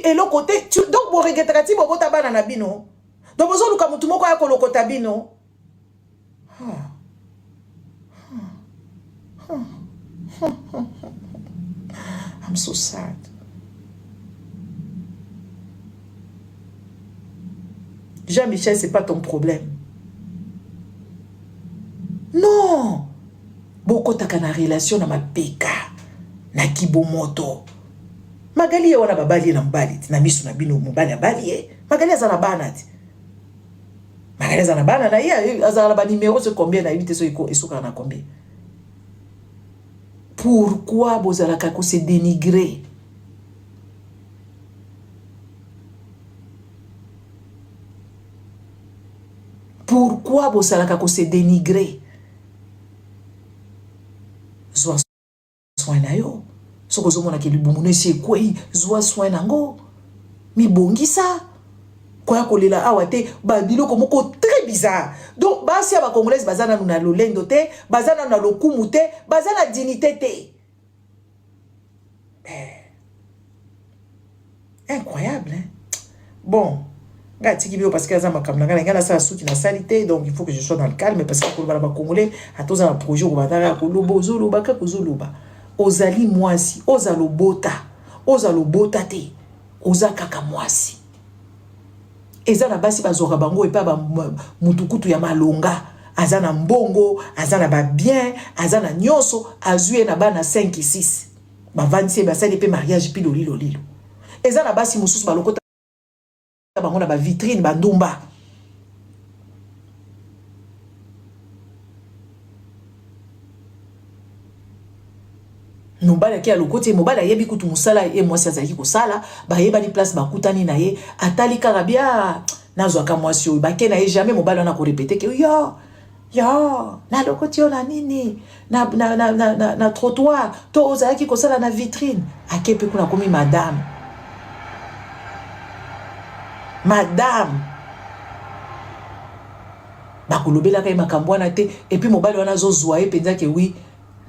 et le côté donc vous regrettez si vous bana na bino donc vous luka mutu moko ya kolokota bino. I'm so sad. Jean-Michel, c'est pas ton problème. Non. Boko taka na relation na mapeka na kibomoto. Magali ye wana babali na mbali na misu na bino mobali abali ye. Magali azana bana ti. Magali azana bana na ye azana ba numéro c'est combien na éviter so iko esuka na combien. Pourquoi bozalaka ko se dénigrer? Pourquoi bozalaka ko se dénigrer? Zwa soin na yo. Soko zomona ke libumune se kwei zwa soin nango. Mi bongisa. Kwa kolela awate ba biloko moko très bizarre. Donc basi ba congolaise bazana na lolendo te, bazana na lokumu te, bazana dignité te. Incroyable, hein? Bon, parce que donc il faut que je sois dans le calme parce que pour les Congolais, à tous un projet où ozali mwasi, ozalo bota te, ozakaka mwasi. Ezana basi bazora bango et pas ba mutukutu ya malonga, azana mbongo, azana ba bien, azana nyonso, azue na bana 5 et 6. Ba 26 ba sali pe mariage pi lolilo. Ezana basi mususu balokota bango na ba vitrine ba ndumba. Mobala ki alokoti mobala yebi kutu musala e mwasi azali ko sala ba yeba ni place ba kutani na ye atali karabia nazwa ka mwasi o ba ke na ye jamais mobala na ko répéter que yo na lokoti ona nini na trottoir to ozali ko sala na vitrine akepe kuna komi madame bakolobela ka makambo na te et puis mobala wana zo zwa e penza ke oui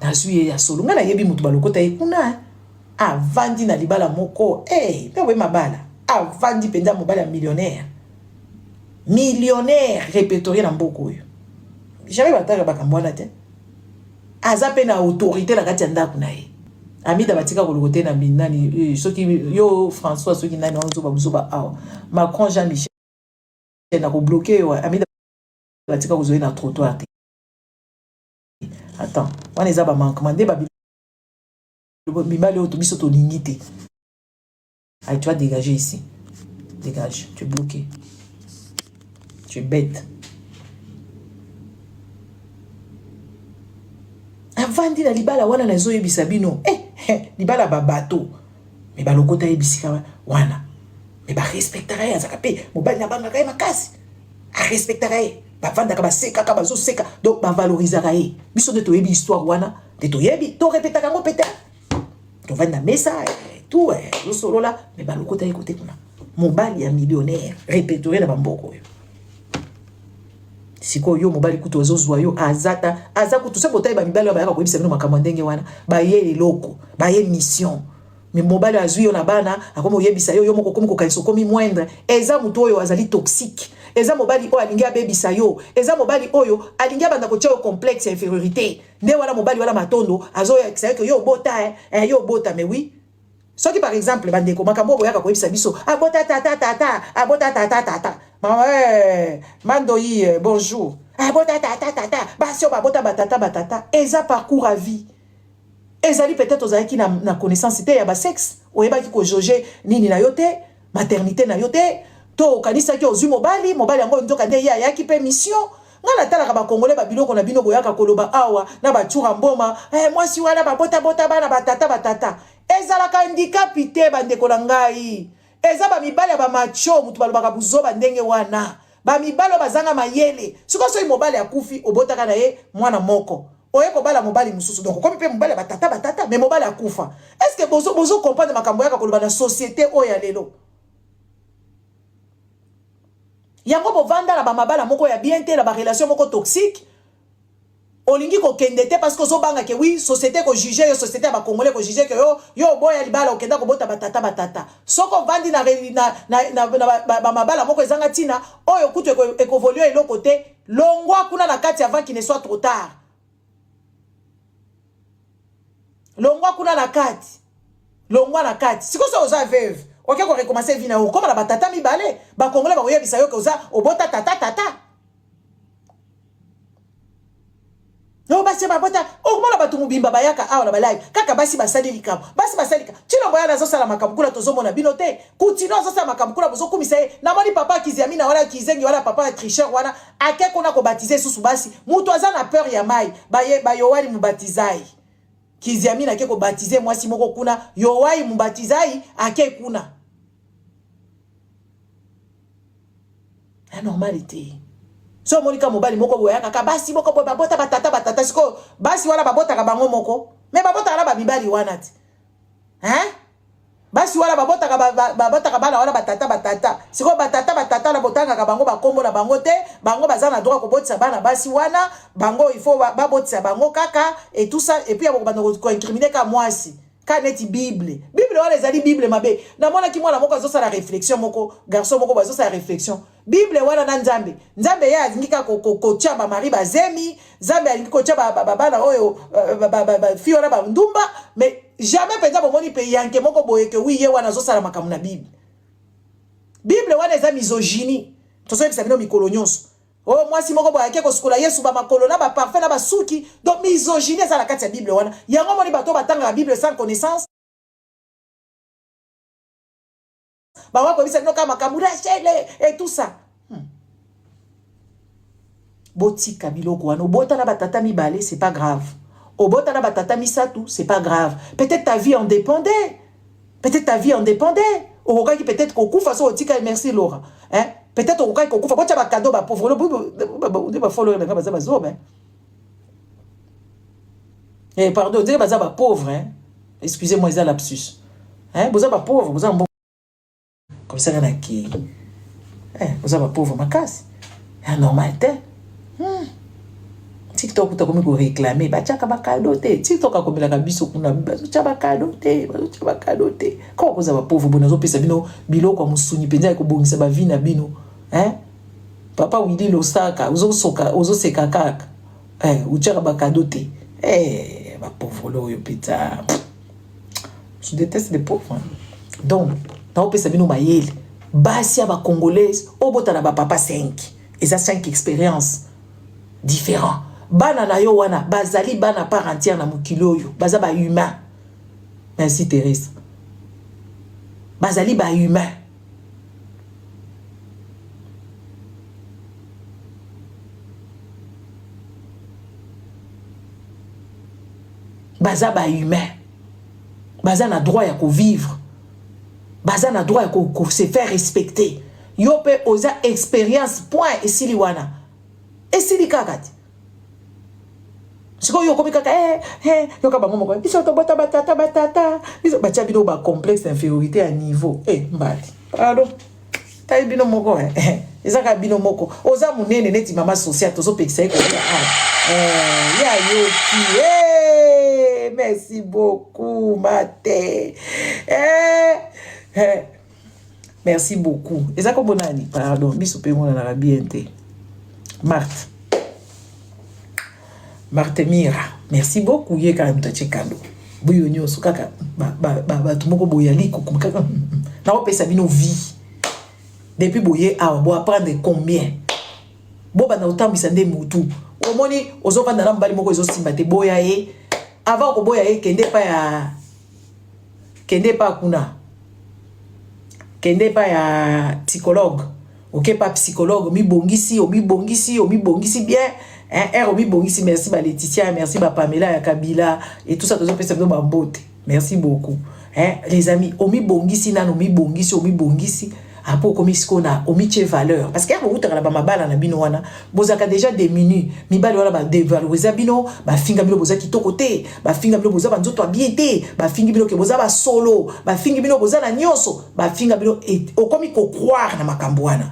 nazuye ya solo ngana yebi mutu balokota ekuna avandi na libala moko pewe mabala avandi penza mobala millionnaire répertorié na mboko oyo jamais bataka bakambwana te aza pe na autorité na kati ya ndako na ye amida batika kolokote na binani soki yo François soki nani onzo babuzoba awa Macron Jean-Michel na ko bloquer yo amida batika kozoye na trottoir te. Attends, on est à manquement de Bimali autobus autolinité. Allez, tu vas dégager ici. Dégage, tu es bloqué. Tu es bête. Avant de la libala wana na zo yebisabino. Libala babato. Mais balokota yebisika wana. Mais ba respectera ya zakape. Mobali na banga kay makasi. A respectera ya. Bavanda kaba seka kaba zo seka donc ba valoriser raé biso de toyebi histoire wana de toyebi to répéter kango peut-être to vanda mesa tout lo solo là mais ba lokota écouter kuna mobali ya millionnaire répertorié na bamboko yo siko yo mobali kuto zo zwa yo azata kuto se botai ba mibali ba yaka ko bisa no makambo ndenge wana ba ye eloko ba ye mission mais mobali azui yo na bana akomo yebisa yo moko komi ko kaliso komi moindre eza muto oyo azali toxique. Eza mobali oyo alingi abebisa yo. Eza mobali oyo alingi abanda ko tia complexe infériorité. Nde wana mobali wana matondo azo ya que yo bota yo bota mais oui. Soki par exemple bandeko makambo boyaka ko ebisa biso abota tata abota tata. Mandoyi bonjour. Abota tata basio babota batata eza parcours à vie. Ezali peut-être ozaki na connaissance te ya ba sexe. Oyebaki ko joger nini na yote, maternité na yote. To kanisa ki ozui mobali yango ndoka nde ya ki pe mission ngana tala ba congolais ba biloko na bino boyaka koloba awa na ba chura mboma mwasi wana ba bota bana batata ezala ka handicapité bande ko ngai eza ba mibali ba macho mutu balobaka buzoba ndenge wana ba mibalo bazanga mayele siko so mobali akufi obotaka na ye mwana moko oye ko bala mobali mususu donc comme pe mobali batata mais mobali akufa est-ce que bozo comprendre makambo yaka koloba na société oya lelo. Yango bo vanda la ba mabala moko ya bien te la ba relation moko toxique. olingi ko kendete parce que zo banga ke oui société ko juger yo société ba congolais ko juger ke yo boya libala okenda ko bota batata soko vandi na ba mabala moko ezanga tina oyo kutu évoluer le côté longwa kuna na kati avant qu'il ne soit trop tard longwa kuna na kati siko so oza veuve OK ko recommencer vie na o comme na batata mibale ba congolais ba oyebisa yo ke oza obota tata no basi babota okomona batu mubimba bayaka awa na balai kaka basi basali likabo tino boya nazo sala makamukula tozomona bino te kutino zo sala makamukula bozo kumisa na moni papa kiziamina wala kizengi wala papa tricheur wana ake kona ko baptiser susu basi mutu aza na peur ya mai bayo wali mubatizai kiziamina ake ko baptiser mwasi moko kuna yo wali mubatizai ake kuna la normalité. So monika mobali moko boya kaka basi moko boya babota batata siko basi wala babota ka bango moko me babota la babibali wana ti basi wala babota ka bana wala batata siko batata la botanga ka bango bakombo na bango te bango bazana droit ko botisa bana basi wana bango il faut babotisa bango kaka et tout ça et puis ko incriminer ka mwasi ka neti bible wala ezali bible mabe na mona ki mwana moko azosa la réflexion moko garçon moko azosa la réflexion bible wana na nzambe ya azingika ko chamba mari bazemi nzambe alingi ko chamba bana oyo fiora ba ndumba mais jamais penza bomoni pe yanke moko boye ke oui ye wana azosala makamu na bible wana eza misogynie toso yebisa bino mikolo nyonso oh mwasi moko boye ke ko sikola yesu ba makolo na ba parfait na ba suki donc misogynie eza la kati ya bible wana yango moni bato batanga la bible sans connaissance bawa ko bisa noka makamura chele et tout ça botika biloko wana obota na batata mibale c'est pas grave obota na batata misatu c'est pas grave peut-être ta vie en dépendait okoka ki peut-être kokufa so otika merci Laura peut-être okoka kokufa botia ba cadeau ba pauvre le ba follow na baza bazoba pardon dire baza ba pauvre excusez-moi ça lapsus boza ba pauvre boza comme ça na ki boza ba pauvre makasi normal te TikTok to komi ko réclamer ba chaka ba cadeau te TikTok akomela ka biso kuna bazo chaba cadeau te ko koza ba pauvre bonazo pesa bino biloko musuni penza ko bongisa ba vie na bino papa Willy Losaka ozo seka kaka uchaka ba cadeau te ba pauvre lo yo pita je déteste les pauvres donc na pesa bino mayele basi ya ba congolaise obota na ba papa 5 et ça 5 expériences différents bana na yo wana bazali bana part entière na mokilo yo baza ba humain merci Thérèse bazali ba humain baza ba humain baza na droit ya ko vivre baza na droit ya ko se faire respecter yo pe oza expérience point esili wana esili kakati siko yo komika yo ka bango moko biso to bota batata biso bacha bino ba complexe d'infériorité à niveau mbali pardon tayi bino moko ezaka bino moko oza munene neti mama social tozo pekisa ko ya yo ki merci beaucoup mate merci beaucoup ezaka bonani pardon biso pe mona na bien te Marthe Mira, merci beaucoup. Ye quand même taché cadeau. Buyo nyoso kaka ba tumoko boyali kukumaka. Na o pesa bino vie. Depuis boye a bo apprendre combien. Bo ba na otambisa nde mutu. O moni ozoka na mbali moko ezo simba te boya ye. Avant ko boya ye kende pa kuna. Kende pa ya psychologue. OK pas psychologue, mi bongisi bien. Omi bongisi, merci ba Laetitia, merci ba Pamela ya Kabila et tout ça tous pesa ba mbote. Merci beaucoup. Les amis, omi bongisi na omi bongisi apo komisiko na omi che valeur parce que ya boutaka na ba mabala na bino wana bozaka déjà diminué mi bali wana ba dévaloriser bino ba finga bino boza kitoko te ba finga bino boza ba nzoto bien ba finga bino ke boza ba solo ba finga bino boza na nyonso ba finga bino okomi ko croire na makambo wana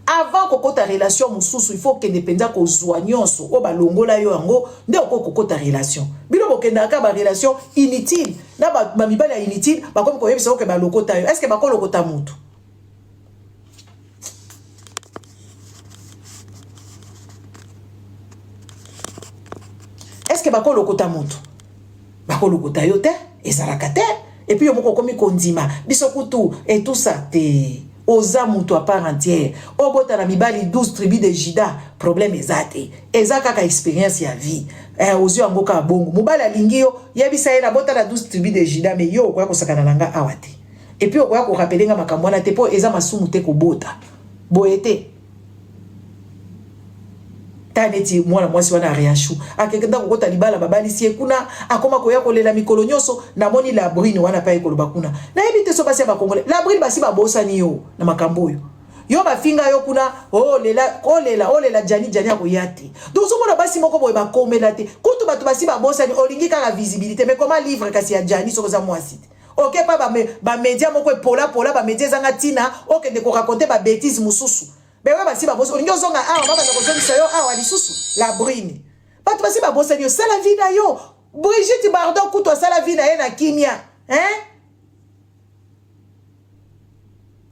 avant kokota relation mususu il faut que dépenda ko zoignonso o balongola yo yango nde kokota relation bino bokenda ka ba relation inutile na ba mibali inutile ba comme ko yebisa ko ba lokota yo est-ce que ba ko lokota mutu est-ce que ba ko lokota mutu ba ko lokota yo te ezalaka te et puis yo moko komi kondima biso kutu et tout ça te oza mutu à part entière obota na mibali 12 tribus de Juda problème ezate ezaka ka expérience ya vie ozu yango ka bongo mobali alingi yo yebisa ye na bota na 12 tribus de Juda mais yo okoya kosakana nanga awate et puis okoya ko rappeler nga makambo na te po eza masumu te ko bota boete taneti mwana mwasi wana riachu akekenda kokota libala babali sie kuna akoma koya kolela mikolo nyoso na moni la brune wana pa ekolo bakuna na ebite so basi ba kongole la brune basi ba bosani yo na makambo yo ba finga yo kuna olela jani akoyati donc so mona basi moko boye ba komela te kutu batu basi ba bosani olingi ka visibilité mais comment livre kasi ya jani so za mwasi OK pa ba media moko epola ba media zanga tina OK de ko raconter ba bêtise mususu bewe basi ba bosa olingo zonga awa baba na kozongisa yo awa lisusu la brune batu basi ba bosa yo sala vie na yo Brigitte Bardot kuto sala vie na ye na kimia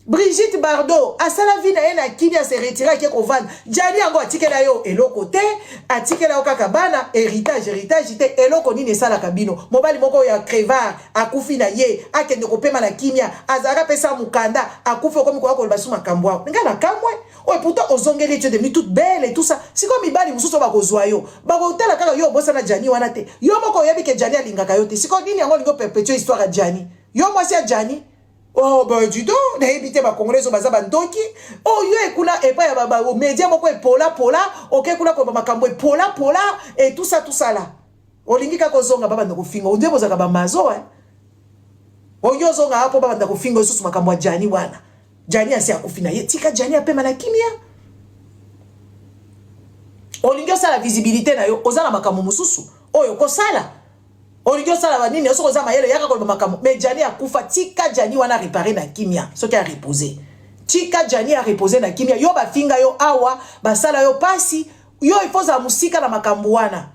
Brigitte Bardot asala vie na ye na kimia se retira ke ko vendre jani yango atikela yo eloko te atikela yo kaka bana héritage te eloko nini sala kabino mobali moko ya crevard akufi na ye akende ko pema na kimia azara pesa mukanda akufi ko miko ko basuma kambwa ngana kamwe ouais pourtant ozongeli tu es devenue toute belle et tout ça c'est comme ibali mususu ba kozwa yo ba kotela kaka yo bosa na jani wana te yo moko yebi ke jani alingaka yo te c'est comme nini yango lingo perpétuer histoire ya jani yo mwasi ya jani oh bah du tout na ebité ba congolais baza ba ndoki oh yo ekula epa ya ba media moko epola OK kula ko makambo epola et tout ça là olingi ka kozonga baba ndako finga onde bozaka ba mazo onyo zonga hapo baba ndako finga susu makambo ya jani wana jani asi akufina ye tika jani apema na kimia olingi osala visibilité na yo ozala makambo mususu oyo kosala olingi osala banini oso kozama mayele yaka kolba makambo mais jani akufa tika jani wana réparer na kimia soki a reposer tika jani a reposer na kimia yo bafinga yo awa basala yo pasi yo ifoza musika na makambo wana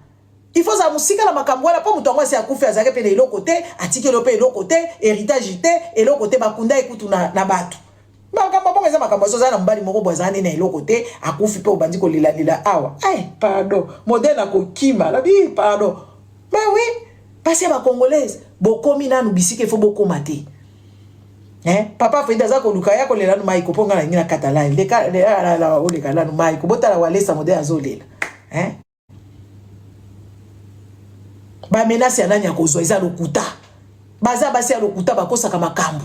ifoza musika na makambo wana po mutu angwa si akufa azake pe na eloko te atiki lo pe eloko te héritage te eloko te bakunda ekutu na bato makambo bongo eza makambo so za mbali moko bozane na eloko te akufi pe obandi ko lila awa pardon modèle ko kima la bi pardon mais oui parce que ba congolaise bokomi nanu bisike fo bokoma te papa Frida za ko lukaya ko lela no mai ko ponga na ngina catalan le la o le kala no mai ko botala walesa modèle azolela ba menace ya nani akozwa eza lokuta baza basi ya lokuta bakosaka makambo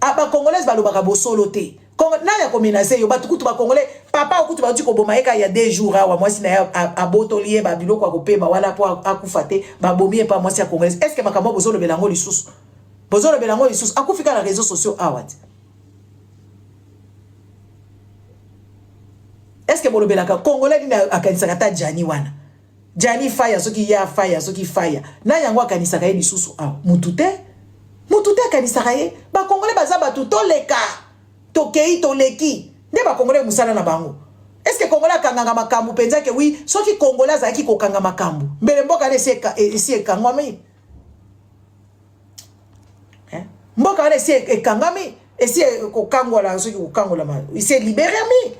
aba congolaise balobaka bosolo te nani akomenase yo batu kutu ba congolais papa okutu ba ko boma eka ya 2 jours awa mwasi na ya abotoliye ba biloko akopema wala po akufa te ba bomie pa mwasi ya congolaise est-ce que makambo bozolo belango lisusu akufika na réseaux sociaux awa est-ce que bolobelaka congolais ni akanisaka ta jani wana jani fire soki ya fire na yango akanisaka ye lisusu awa mutute akanisaka ye ba congolais baza batu toleka tokei toleki nde ba congolais musala na bango est-ce que congolais kanganga makambu penza ke oui soki congolais azaki ko kanga makambu mbele mboka ne esi ekangwami mboka ne esi ekangami esi ko kangwala soki ko kangola ma esi libéré mi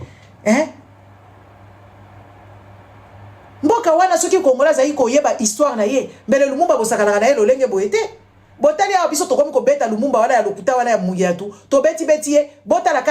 mboka wana soki congolais azaki ko yeba histoire na ye mbele Lumumba bosakana na ye lolenge boyete botali ya biso tokomi ko beta Lumumba wala ya lokuta wala ya muyatu to beti ye botala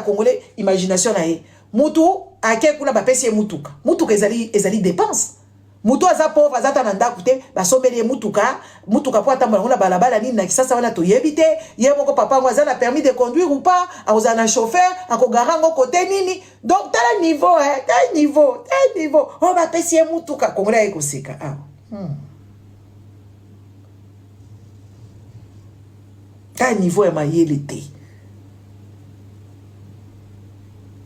congolais imagination na ye mutu ake kuna bapesi ye mutuka ezali dépense mutu aza pauvre azata na ndaku te basombeli ye mutuka po atambola ngona balabala nini na kisasa wana toyebi te ye moko papa ngo aza na permis de conduire ou pas akoza na chauffeur akogara ngo kote nini donc tala niveau o bapesi ye mutuka congolais ayekoseka ta niveau ya mayele te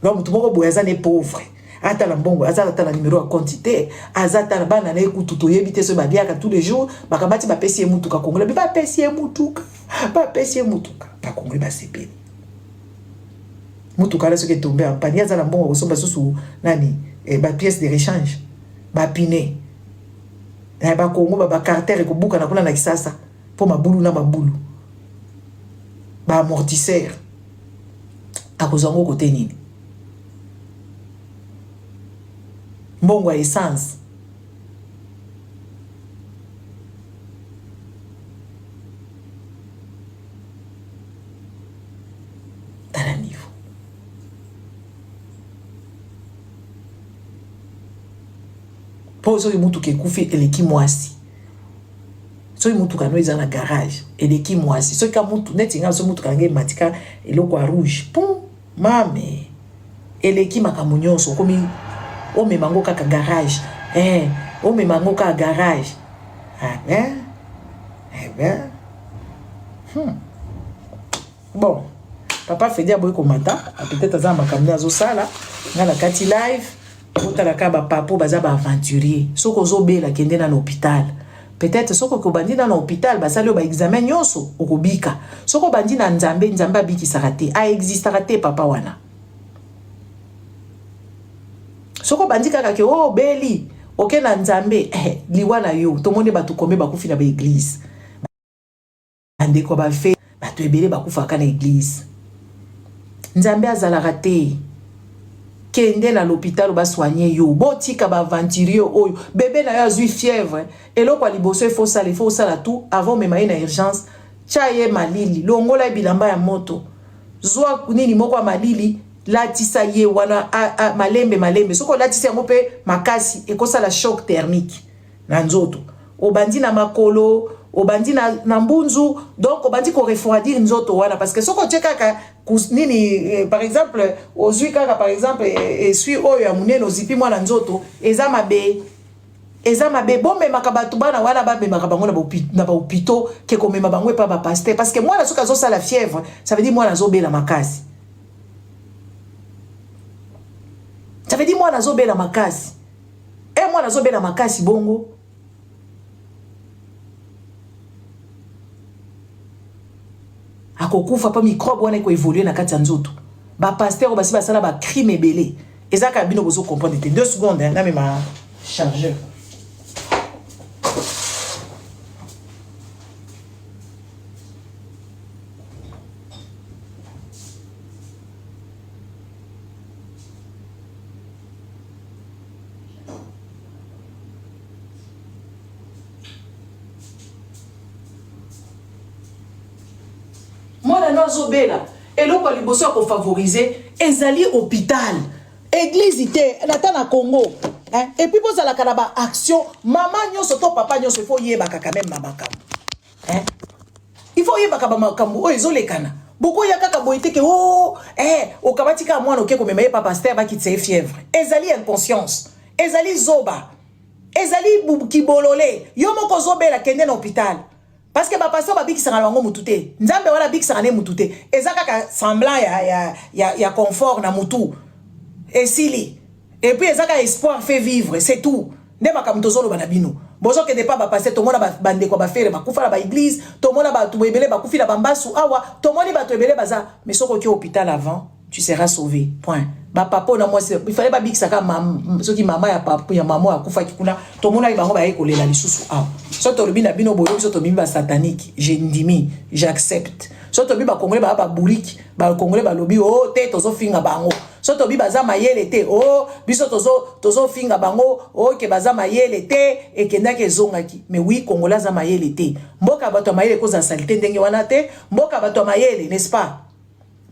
donc tout moko boya za ne pauvre ata la mbongo ata la numéro ya quantité azata na bana na ekutu to yebite so baliaka tous les jours bakabati bapesi mutuka congolais bapesi mutuka ba congolais ba sepeli mutuka ce qui est tombé en panne za na mbongo kosomba susu nani ba pièce de rechange ba pine ba Congo ba carter ko buka na kuna na kisasa po mabulu na mabulu ba amortisseur akozango kote nini mbongo ya essence tala niveau po soki mutuka ekufi eleki mwasi soki mutuka no eza na garage eleki mwasi soki ka mutu neti nga so mutuka nge matika eloko ya rouge pum mame eleki makambo nyonso komi omema ngo kaka garage omema ngo kaka garage bon papa Fedi aboyi komata peut-être aza makambo azo sala nga na kati live otala ka ba papo baza ba aventurier soko ozobela kende na hôpital peut-être soko ko bandi na hôpital basali ba examen nyonso okobika soko bandi na nzambe abikisaka te a existaka te papa wana soko bandi kaka ke beli oke na nzambe liwana yo tomoni batu kombe bakufi na ba église ande ko ba fe batu ebele bakufa ka na église nzambe azalaka te kende na l'hôpital ba soigner yo botika ba aventurier oyo bébé na yo azui fièvre eloko liboso faut sala tout avant mema na urgence chaye malili longola bilamba ya moto zwa nini moko ya malili latisa ye wana malembe soko latisa yango pe makasi ekosala choc thermique na nzoto obandi na makolo obandi na mbunzu donc obandi ko refroidir nzoto wana parce que soko tcheka nini par exemple ozui kaka par exemple esui oyo ya munene ozipi mwana nzoto eza mabe bomemaka bato bana wana bamemaka bango na bahopito ke komema bango epa bapaster parce que mwana soki azosala fièvre ça veut dire mwana azobela makasi ça veut dire mwana azobela makasi mwana azobela makasi bongo akokufa pa microbe wana ko évoluer na kati ya nzoto ba pasteur basi basala ba crime ebele ezaka bino bozo comprendre te 2 secondes na ma chargeur zobela eloko liboso ko favoriser ezali hôpital église ité nata na Congo et puis poza la kanaba action maman nyonso to papa nyonso il faut yebaka quand même mabaka il faut yebaka ba makambo o ezolekana boko ya kaka boyete ke okabatika mwana okeko mema ye papa pasteur ba kitse fièvre ezali inconscience ezali zoba ezali kibolole yo moko zobela kende na hôpital parce que ba pasteur ba bikisanga bango mutute nzambe wala bikisanga ne mutute ezaka ka semblant ya confort na mutu esili et puis ezaka espoir fait vivre c'est tout nde makamto zolo bana bino bozo ke de pas ba pasteur to mona bande ko ba faire ba kufa na ba église to mona ba tu ebele ba kufi na bambasu awa to moni ba to ebele baza mais soko ki hôpital avant tu seras sauvé point ba papa na moi il fallait ba bikisaka soki mama ya papa ya mama akufa kikuna to mona ibango ba ekolela lisusu awa so to lobina bino boyo so to mimba satanique je ndimi j'accepte so to biba congolais ba bourrique ba congolais ba lobi te tozo finga bango so to biba za mayele te biso tozo finga bango ke baza mayele te ekenda ke zongaki mais oui congolais za mayele te mboka bato mayele ko za salité ndenge wana te mboka bato mayele n'est-ce pas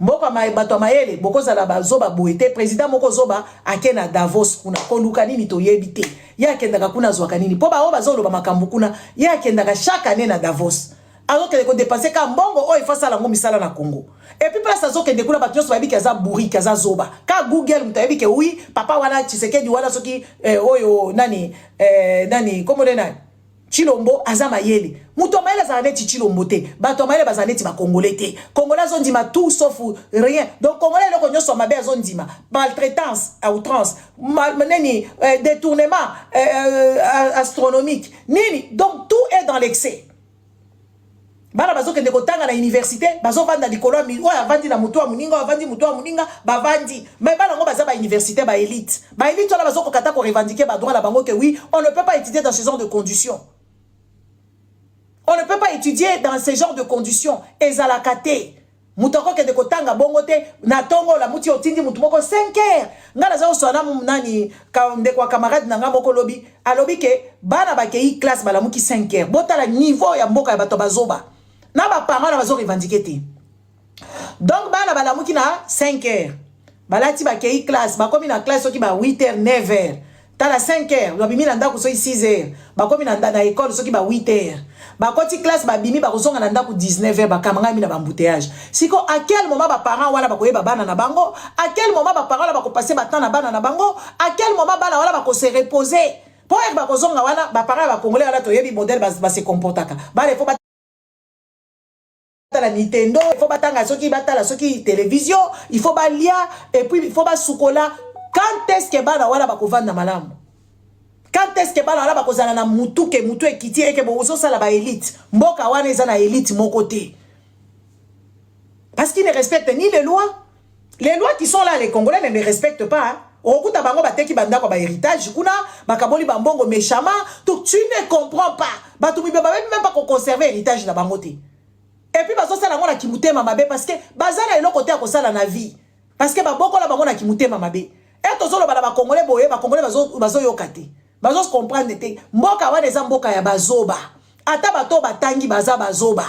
mboka bato mayele bokoza la bazoba boete président moko zoba akena Davos kuna koluka nini to yebite ya kendaka kuna zwaka nini po ba bazolo ba makambu kuna ya kendaka chaque année na Davos alors que ko dépasser ka mbongo il faut ça la misala na Congo et puis place azo kende kuna bato so babiki za bourrique za zoba ka Google mutayebi ke oui papa wana Tshisekedi wana soki oyo nani comment le nani Chilombo azama yele muto mayele za neti Chilombo te bato mayele baza neti ba congolais te congolais zondima tout sauf rien donc congolais loko nyoso mabe zondima maltraitance à outrance neni détournement astronomique nini donc tout est dans l'excès Bana bazo kende kotanga na université, bazo vanda likolo mi, oya vandi na mutu wa muninga, wa vandi mutu wa muninga, ba vandi. Mais bana ngo baza ba université ba élite. Ba élite wana bazo kokata ko revendiquer ba droit la bango que oui, on ne peut pas étudier dans ce genre de conditions. On ne peut pas étudier dans ce genre de conditions. Ezalakate. Mutoko kende kotanga bongo te na tongo la muti otindi mutu moko 5 heures. Ngala za oswana nani ka ndeko camarade na ngamoko lobi, alobi ke bana ba kei classe bala muki 5 heures. Bota la niveau ya mboka ya bato bazoba. Na ba parents na bazo revendiquer te. Donc bana bala muki na 5 heures. Balati ba kei classe, ba komi na classe soki ba 8 heures, 9 heures. Tala 5 heures, ba bimi na ndako so 6 heures. Ba komi na école soki ba 8 heures. Ba koti classe ba bimi ba kozonga na ndako 19 heures, ba kamanga mi na embouteillage. Siko à quel moment ba parents wana ba koyeba bana na bango? À quel moment ba parents ba ko passer ba temps na bana na bango? À quel moment bana wana ba ko se reposer? Pour ba kozonga wana ba parents ba congolais wana to yebi modèle ba se comportaka. Ba il faut ba la Nintendo, il faut batanga soki batala soki télévision, il faut ba lia et puis il faut ba sukola. Quand est-ce que bana wana ba kovanda malamu? Quand est-ce que bana wana ba kozana na mutu ke mutu ekiti eke bozo sala ba élite? Mboka wana eza na élite mon côté. Parce qu'ils ne respectent ni les lois. Les lois qui sont là, les Congolais ne les respectent pas. Hein? Okuta bango bateki bandako ba héritage kuna bakaboli bambongo méchamment. Donc tu ne comprends pas. Batu mi baba même pas qu'on conserve héritage na bango te. Et puis bazo sala ngona kimute mamabe parce que bazana elo côté ko sala na vie. Parce que baboko la bango na kimute mamabe. Et tozolo bana ba Congolais boye ba Congolais bazo yokate. Bazo se comprendre te. Mboka wana eza mboka ya bazoba. Ata bato batangi baza bazoba.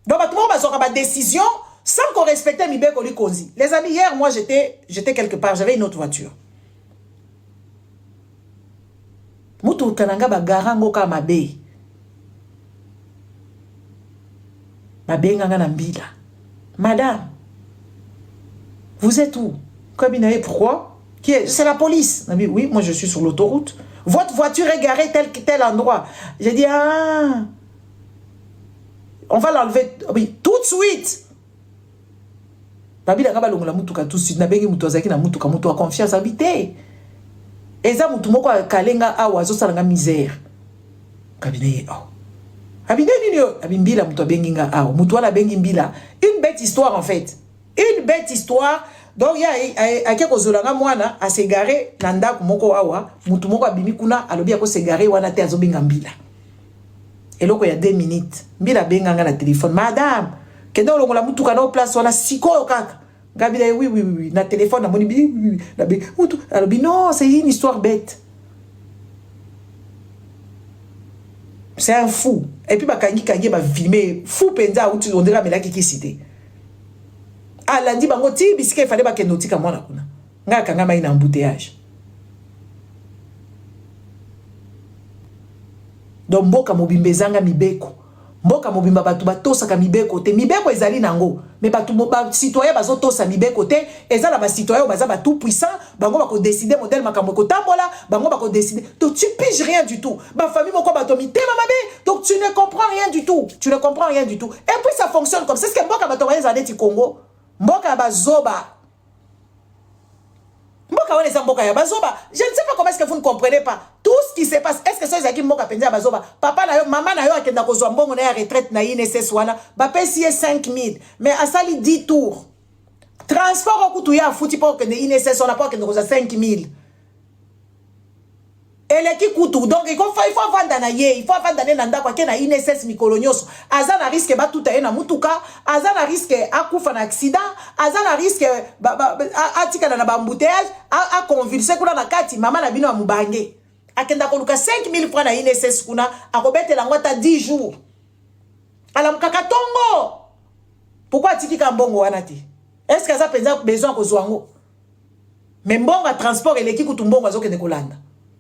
Donc bato mo bazoka ba décision sans qu'on respecte Mibeko Likonzi. Les amis, hier moi j'étais quelque part, j'avais une autre voiture. Mutu kananga ba garango ka mabe. Madame, vous êtes où? Pourquoi? C'est la police. Oui, moi je suis sur l'autoroute. Votre voiture est garée tel endroit. J'ai dit, ah, on va l'enlever. Oui, tout de suite. Babi la longo la mutuka tout de suite. Nabengi mutozaki na mutuka mutu a confiance habité. Eza mutu moko kalenga awa zo salanga misère. Kabine oh. Abinde nini yo abimbila mutu benginga awa mutu wala bengi mbila. Une bête histoire en fait. Une bête histoire. Donc ya akeko zolanga mwana a se garer na ndako moko awa mutu moko abimi kuna alobi ako se garer wana te azobenga mbila. Eloko ya 2 minutes. Mbila benganga na téléphone. Madame, kendo longo la mutuka na place wana siko kaka. Ngabila oui na téléphone na moni bi na be mutu alobi non, c'est une histoire bête. C'est un fou. Et puis bakangi ba filmer fou penza ou tu on dirait melaki ki cité. Ah lundi bango ti bisike fallait ba kenotika mwana kuna. Nga kanga mai na embouteillage. Donc mboka mobimbezanga mibeko. Mboka mobimba batu batosaka mibeko te. Mibeko ezali nango. Mais batu citoyen bazo tosa mibeko te. Ezala ba citoyen baza ba tout puissant, bango bako décider modèle makambo ko tambola, bango bako décider. Donc tu piges rien du tout. Ba famille moko bato mi tema mabe. Donc tu ne comprends rien du tout. Tu ne comprends rien du tout. Et puis ça fonctionne comme ça. C'est ce que mboka bato baza neti Congo. Mboka bazoba. Mboka wana eza mboka ya bazoba. Je ne sais pas comment est-ce que vous ne comprenez pas. Tout ce qui se passe, est-ce que ça ezaki mboka penza bazoba? Papa na yo, maman na yo akenda kozwa mbongo na ya retraite na INSS wana, ba pesi 5000, mais asali 10 tours. Transport okutu ya futi pour que INSS wana pour kenda kozwa 5000. Eleki kutu. Donc il faut vendre na ye, il faut vendre na ndako ke na INSS mikolonyoso. Azana risque ba tuta na mutuka, azana risque akufa na accident, azana risque atika na bambouteillage, a convulser kuna na kati mama na bino mubange. Akenda koluka 5000 francs na INSS kuna, akobete la ngota 10 jours. Alam kakatongo. Pourquoi atiki ka mbongo wana te? Est-ce que ça penza besoin ko zwango? Mais mbongo transport eleki kutu mbongo azokende kolanda.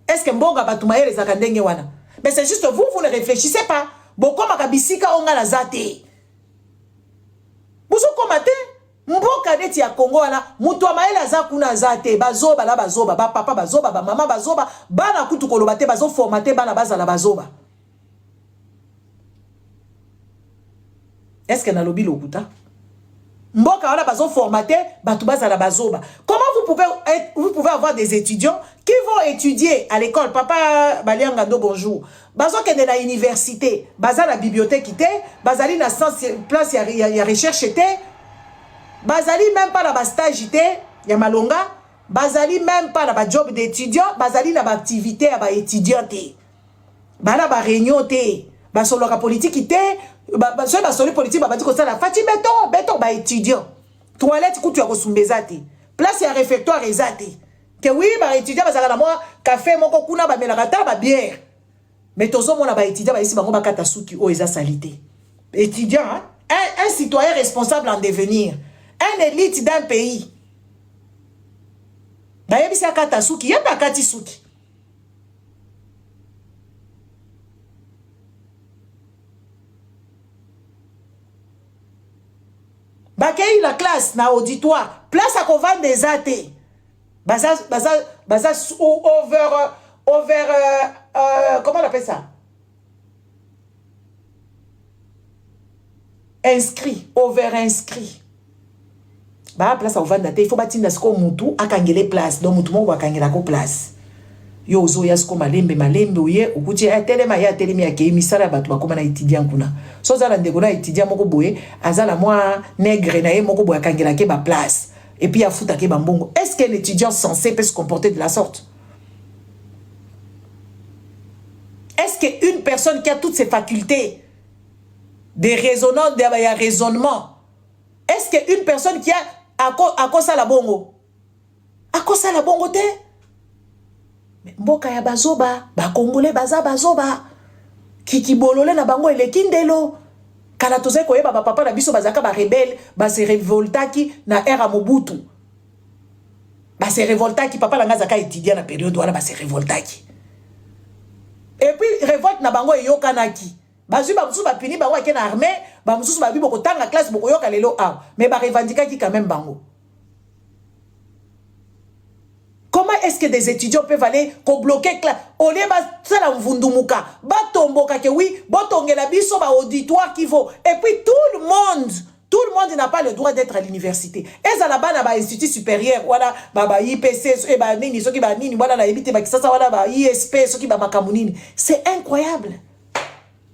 Est-ce que mbonga batumaye les akandenge wana? Mais c'est juste vous ne réfléchissez pas. Boko makabisika onga la zate. Buso komate mboka neti ya Congo wana mutu amaye la zakuna zate bazoba la bazoba ba papa bazoba ba mama bazoba bana kutu koloba te bazo formater bana baza la bazoba. Est-ce que na lobi lokuta? Mboka wana bazo formater batu baza la bazoba. Comment vous vous pouvez avoir des étudiants qui vont étudier à l'école. Papa Baliangando, bonjour. Bazo qui est dans l'université, baza la bibliothèque était, bazali na place y a recherche était, bazali même pas dans la stage était, y a malonga, bazali même pas dans la job d'étudiant, bazali na activité à étudiant té. Bana ba réunion té, ba solo la politique était, ba solo politique ba dit que ça la fati béton ba étudiant. Toilette ku tu as kosumbeza té. Place y a réfectoire ezate. Que oui ba étudiant bazala na moi café moko kuna ba melaka ba bière. Mais tozo mona ba étudiant ba ici bango ba kata suki o eza salité. Étudiant, hein? Un citoyen responsable en devenir, un élite d'un pays. Ba yebisa kata suki, yeba kati suki. Bakei la classe na auditoire, place à vendre des athées. Baza comment on appelle ça? Inscrit, over-inscrit. Bah, place à vendre il faut bâtir ce qu'on moutou à kangele place. Donc, moutou mo wakangela ko place. Yo zo ya sko malembe oye ukuti telema ya telemi ya ke misala batu bakoma na étudiant kuna. So za ndeko na étudiant moko boye azala moi nègre na ye moko boye kangela ke ba place. Et puis, il y a fouta ke bambongo. Est-ce qu'un étudiant censé peut se comporter de la sorte? Est-ce qu'une personne qui a toutes ses facultés de raisonnement, est-ce qu'une personne qui a à quoi ça la bongo? À quoi ça la bongo te? Mboka ya bazoba, ba congolais baza bazoba. Kiki bolole na bango ele kindelo. Kala toze koyeba ba papa na biso bazaka ba rebelle, ba se révoltaki na era Mobutu. Ba se révoltaki papa la ngazaka étudiant na période wana ba se révoltaki. Et puis révolte na bango yokanaki. Bazui ba musu ba pini bango ke na armée, ba musu ba bibo ko tanga classe boko yoka lelo a. Mais ba revendikaki quand même bango. Comment est-ce que des étudiants peuvent aller bloquer classe? On est ça la mvundumuka. Ba tomboka ke oui, botongela biso ba auditoire qui vaut. Et puis tout le monde n'a pas le droit d'être à l'université. Et ça là-bas na ba institut supérieur, voilà ba IPC et ba nini soki ba nini voilà la ebité ba kisasa voilà ba ISP soki ba makamunini. C'est incroyable.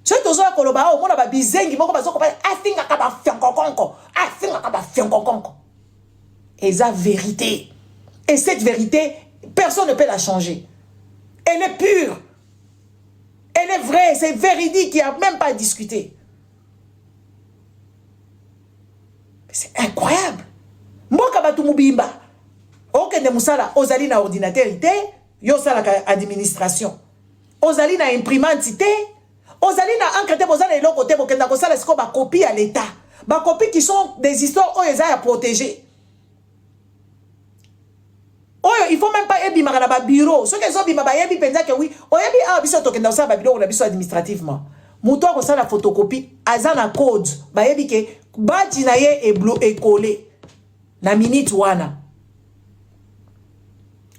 Ce tozola koloba o mona ba bizengi moko bazoko ba afinga ka ba fionkonkonko. Afinga ka ba fionkonkonko. Et ça vérité. Et cette vérité, personne ne peut la changer. Elle est pure. Elle est vraie, c'est véridique, il n'y a même pas à discuter. C'est incroyable. Mboka batu mubimba. Okende musala, ozali na ordinateur ite, yo sala ka administration. Ozali na imprimante ite, ozali na encre te, ozali na eloko te, bokenda kosala siko ba copie à l'état. Ba copie qui sont des histoires où ils ont à protéger. Oh, il faut même pas ebi makana bureau. Ce que zobi maba yebi penza que oui, o yebi a biso to kenda ba bureau na biso administrativement. Muto ko sala photocopie azana code ba yebi ke baji na ye e collé na minute wana.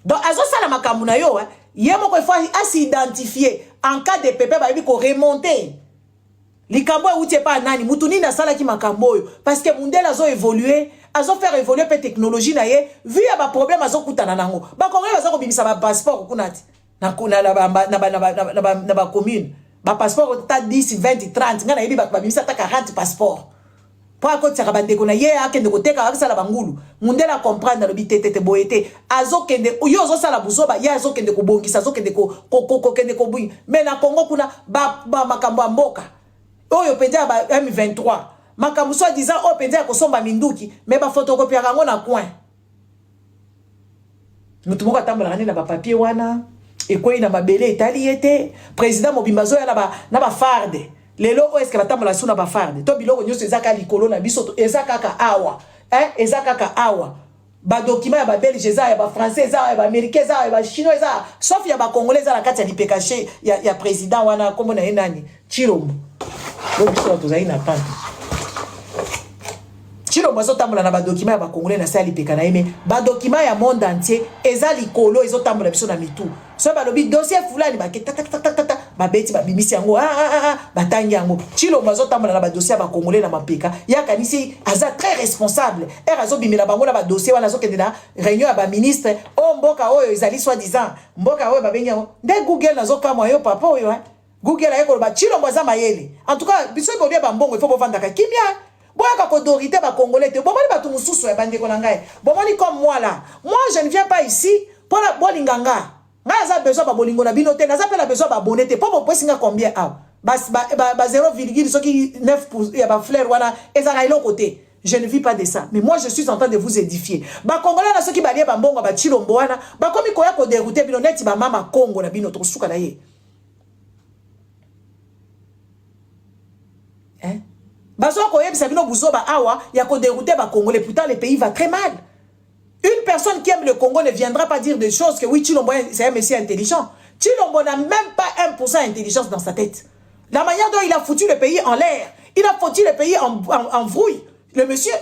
Donc azo sala makambu na yo ye moko il faut s'identifier en cas de pépé ba yebi ko remonter. Likambo outie pas nani mutu ni na sala ki makambo yo parce que mundela zo évoluer azo faire évoluer pe technologie na ye vu ya ba problème azo kutana nango ba congolais bazo ko bimisa ba passeport kunati na kuna na ba commune ba passeport ta 10 20 30 ngana yebi ba bimisa ta 40 passeport pour ko tsaka ba ndeko na ye akende ko teka akisa la bangulu mundela comprendre le bitete boyete azo kende yo zo sala buzoba ya azo kende ko bongisa azo kende ko kende ko bui mais na Congo kuna ba makambo mboka oyo penza ba M23 makambo soit disant o penza ko somba minduki mais ba photocopie yango na coin mutu moko tambola na ba papier wana e ko ina mabele etali ete président Mobimbazo ya na ba farde lelo o est-ce que batambola suna ba farde to biloko nyoso ezaka likolo na biso ezaka ka awa ezaka ka awa ba document ya ba belge za ya ba français za ya ba américain za ya ba chinois za sauf ya ba congolais za la kati ya lipekache ya président wana kombo na nani Chirombo donc ça tozali na pante. Chilo mwazo tambola na ba document ya ba congolais na sali peka na yeme ba document ya monde entier ezali kolo ezo tambola biso na mitu so ba lobi dossier fulani ba ke ta ba beti ba bimisi yango ba tangi yango chilo mwazo tambola na ba dossier ba congolais na mapeka ya kanisi aza très responsable azo bimela bango na ba dossier wana zo kende na réunion ya ba ministre o mboka oyo ezali soi-disant mboka oyo ba bengi yango nde Google nazo kama yo papa oyo Google ayeko ba chilo mwaza mayele en tout cas biso bo bia ba mbongo il faut bovanda ka kimia. Boya kodorité ba congolais te bomoni ba tumususu ya bandeko na ngai bomoni comme moi là moi je ne viens pas ici pour la bolinganga nga za besoin ba bolingo na bino te na za pe la besoin ba bonete pour mo posinga combien ba 0,9 soki 9 ya ba fleur wana ezaka ilo côté je ne vis pas de ça mais moi je suis en train de vous édifier ba congolais na soki ba lie ba mbongo ba chilombo wana ba komi koya ko dérouter bino neti ba mama Congo na bino to suka na ye hein. Awa, y a qu'au dérouter ba Congolais. Putain, le pays va très mal. Une personne qui aime le Congo ne viendra pas dire des choses que oui, Chilombo, c'est un monsieur intelligent. Chilombo n'a même pas 1% d'intelligence dans sa tête. La manière dont il a foutu le pays en l'air, il a foutu le pays en vrouille. Le monsieur,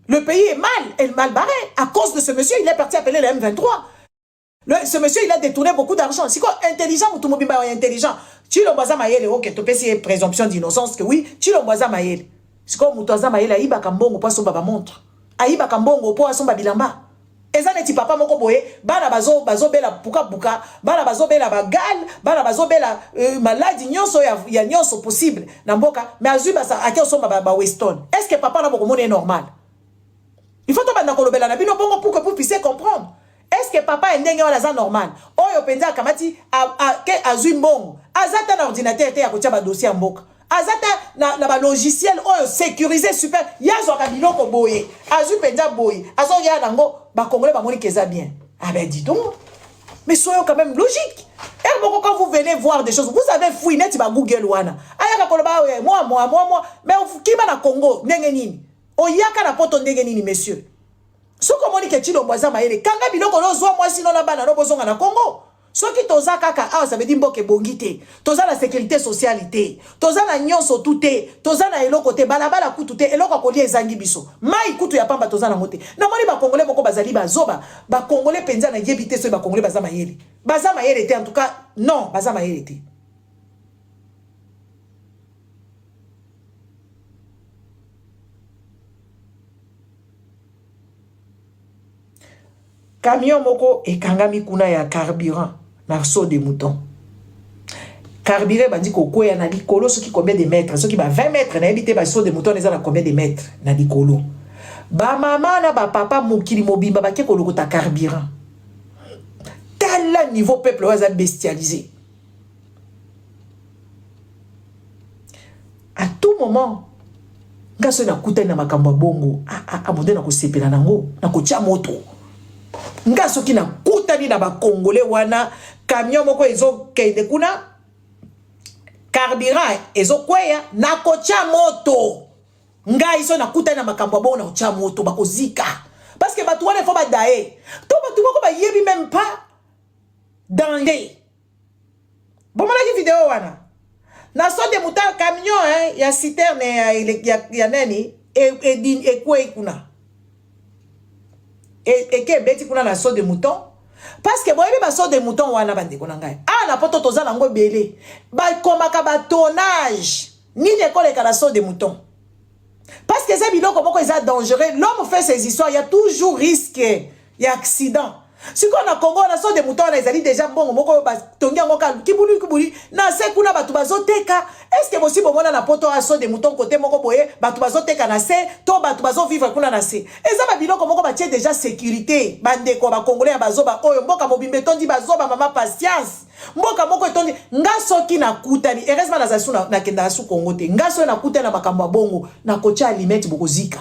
le pays est mal barré. À cause de ce monsieur, il est parti appeler le M23. Ce monsieur, il a détourné beaucoup d'argent. C'est quoi intelligent ou tout le monde est intelligent? Chilomboza mayele, ok, tu peux essayer présomption d'innocence que oui, Chilomboza mayele. C'est comme Moutoza mayele, aïba kambongo, po son baba montre. Aïba kambongo, po son babilamba. Eza neti papa moko boye, bana bazo bela puka puka, bana bazo bela bagal, bana bazo bela maladie nyonso ya nyonso possible. Namboka, mais azuba sa ake son baba Weston. Est-ce que papa na boko mone est normal? Il faut to bana kolobela na bino bongo pour que vous puissiez comprendre. Est-ce que papa est normal? Oyo penza kamati ke azui mbongo. Azata na ordinateur te ya kotia ba dossier mboka. Azata na ba logiciel oyo sécurisé super. Yazo ka biloko boye. Azui penza boye. Azo ya nango ba congolais ba moni keza bien. Ah ben dis donc. Mais soyons quand même logique. Et beaucoup quand vous venez voir des choses, vous avez fouillé net ba Google wana. Aya ka koloba moi. Mais qui va na Congo ndenge nini? Oyaka na poto ndenge nini messieurs? So komoni ke Chilomboza mayele kanga biloko lozwa moi sino na bana no bozonga na Congo soki toza kaka ça veut dire mboke bongité toza la sécurité socialité toza na nyonso touté toza na eloko te balabala kutu te eloko kolia ezangi biso mai kutu ya pamba toza na ngote na moni ba congolais moko bazali bazoba ba congolais penza na yebité so ba congolais baza mayele te en tout cas non baza mayele te. Camion moko et kangami kuna ya carburant na saut de mouton. Carburant bandi koko ya na likolo soki combien de mètres soki ba 20 mètres na habité ba saut de mouton na combien de mètres na likolo. Ba mama na ba papa mokili mobimba ba ke kolokota carburant. Tel niveau peuple oza bestialisé. À tout moment ngaso na kuta na makambo bongo abonde na ko sepela nango na ko tia moto. Nga soki na kutani na ba congolais wana camion moko ezo kende kuna carburant ezo kweya na kocha moto nga iso na kutani na makambo bongo na kocha moto bakozika parce que batu wana fo ba dae to batu moko ba yebi même pas danger bon mala ki vidéo wana na so de muta camion ya citerne ya nani e kwe kuna et que beti kuna na saut de mouton parce que boyebi ba saut de mouton wana bandeko na ngai na poto toza nango belé ba komaka ba tonnage ni koleka na saut de mouton parce que ça biloko moko eza dangereux l'homme fait ses histoires il y a toujours risque il y a accident. Si on a Congo na saut de mouton na ezali déjà bongo moko ba tongi yango ka kibuli na se kuna batu bazoteka est-ce que possible mona na poto a saut de mouton côté moko boye batu bazoteka na se to batu bazo vivre kuna na se eza ba biloko moko ba tie déjà sécurité bandeko ba congolais bazoba oyo mboka mobimbe tondi bazoba mama patience mboka moko tondi ngaso ki na kutani heureusement na zasu na kenda su Congo te ngaso na kutana makambo bongo na kocha alimete bokozika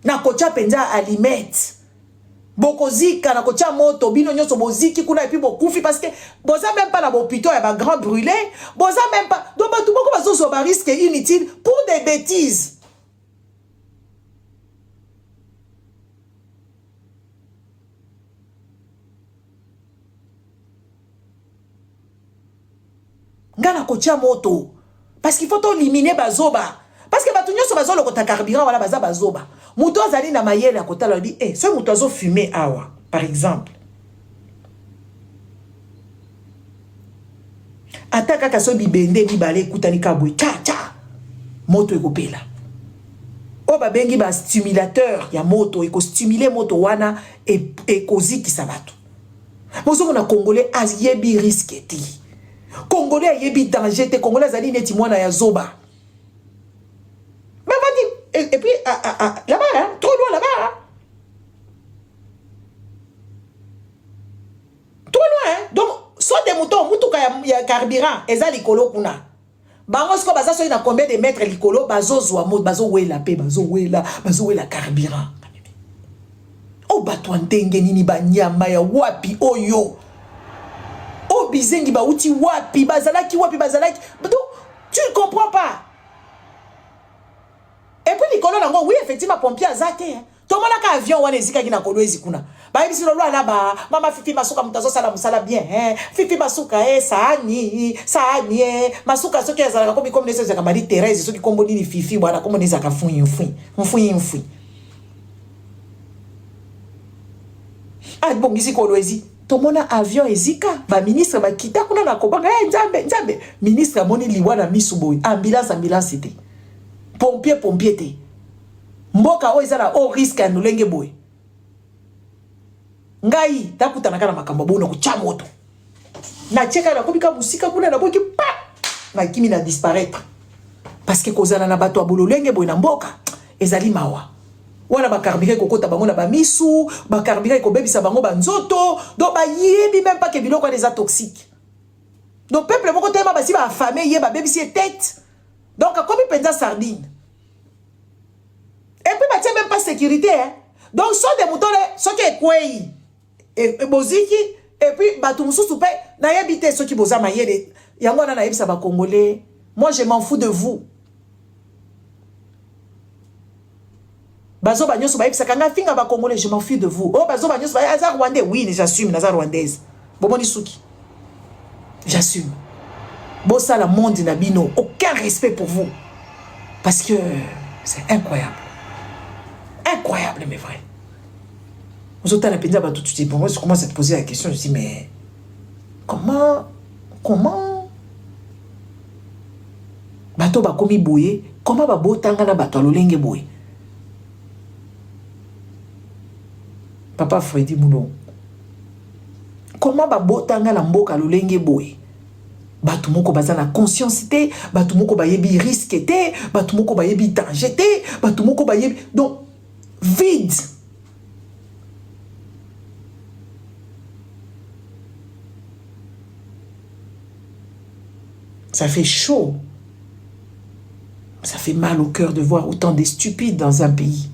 na kocha penza alimete bokozika na kocha moto bino nyonso boziki kuna et puis bokufi parce que boza même pas na hôpital ya ba grand brûlé boza même pas donc batu boko bazo ba risque inutile pour des bêtises. Ngana kocha moto parce qu'il faut éliminer bazoba parce que batu nyonso nyonso bazo lokota carburant wala baza bazoba muto azali na mayele akota la bi so muto azo fumer awa par exemple ataka ka so bibende bibale ekutani kabwe cha moto ekopela o babengi ba stimulateur ya moto stimuler moto wana ekozikisa bato mozo na congolais ayebi risque ti congolais ayebi danger te congolais azali neti mwana ya zoba et puis là-bas hein, trop loin là-bas hein. Trop loin hein. Donc soit des moutons mutuka ya carburant eza likolo kuna bango sko baza so na combien de mètres likolo bazozwa mot bazowela pe bazowela carburant o bato ndenge nini banyama ya wapi oyo o bizengi ba uti wapi bazalaki tu ne comprends pas. Et puis likolo nango oui effectivement pompier azate hein. Tomona ka avion wana ezika kina kolwezi kuna ba ibisi lolo ala ba mama fifi masuka mutazo sala musala bien hein fifi masuka saani masuka soki azala ko bikomo nese zaka mari Thérèse soki kombo nini fifi bwana kombo neza ka fui bongisi kolwezi tomona avion ezika ba ministre ba kita kuna na kobanga nzambe ministre amoni liwana misuboy ambulance ite pompier te mboka o ezala o risque ya nolenge boy ngai takutana kana makambo bona kucha moto na cheka na kobika musika kuna na boki pa na kimi na disparaître parce que kozana na bato abololenge boy na mboka ezali mawa wana ba carburant kokota bango na ba misu ba carburant ko bebisa bango ba nzoto do ba yebi même pas que biloko des toxiques donc peuple moko tema basi ba affamé yeba bebisi tête. Donc, comme il pense sardine. Et puis, il n'y a même pas de sécurité. Hein? Donc, soit des moutons, soit qui est quoi, et boziki, et puis, batumoussou soupe, n'a y habité, soit qui boza maïe, yangwana na yebisa ba congolais. Moi, je m'en fous de vous. Bazo banyo souba yebisa kanga finga ba congolais, je m'en fous de vous. Oh, bazo banyo souba, aza rwandais, oui, j'assume, naza rwandaise. Bomoni souki. J'assume. Bossa la monde nabino, aucun respect pour vous. Parce que c'est incroyable. Incroyable, mais vrai. Vous autres, la pédale, tout de suite, pour moi, je commence à te poser la question, je dis, mais comment bato ba komi boye, comment ba botanga na bato alolenge boye? Papa Freddy Moulon. Comment ba botanga na mboka alolenge boye? Batu moko baza na conscience te, batu moko bayebi risque te, batu moko bayebi danger te, batu moko bayebi donc vide. Ça fait chaud. Ça fait mal au cœur de voir autant de stupides dans un pays.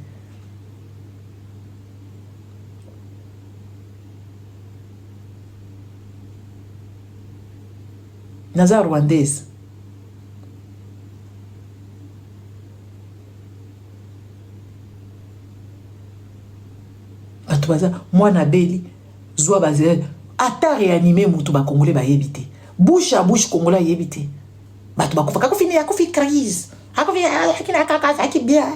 Naza rwandaise. Moi na beli zwa bazé ata réanimer mutu ba congolais ba yebité. Bouche à bouche congolais yebité. Batu ba kufa fini ya kufi crise. Hakofi akina kaka akibia.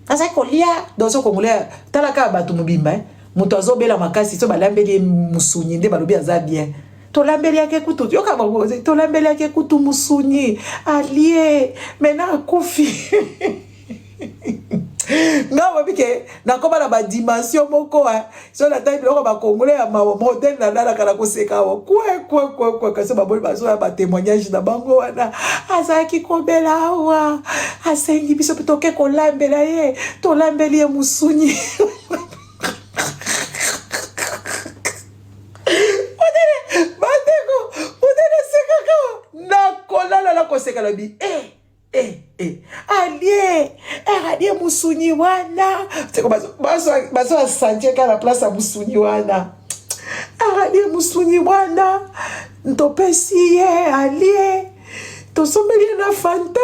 Asa kolia dans ce congolais talaka batu mubimba. Mutu azobela makasi so balambeli musunyi nde balobi aza bien. Tolambeli yake kutu yoka bagoze tolambeli yake kutu musunyi allié mena kufi ngawa bike nakoma na ba dimension moko so na taille loko ba congolais ya modèle na dala kana koseka wa kwa kasi ba boli bazo ya ba témoignage na bango wana azaki kobela wa asengi biso pitoke kolambela ye tolambeli ye musunyi allié musunyi wana baso asantie ka la place à musunyi wana allié musunyi wana ntopesi ye allié tosombeli na fanta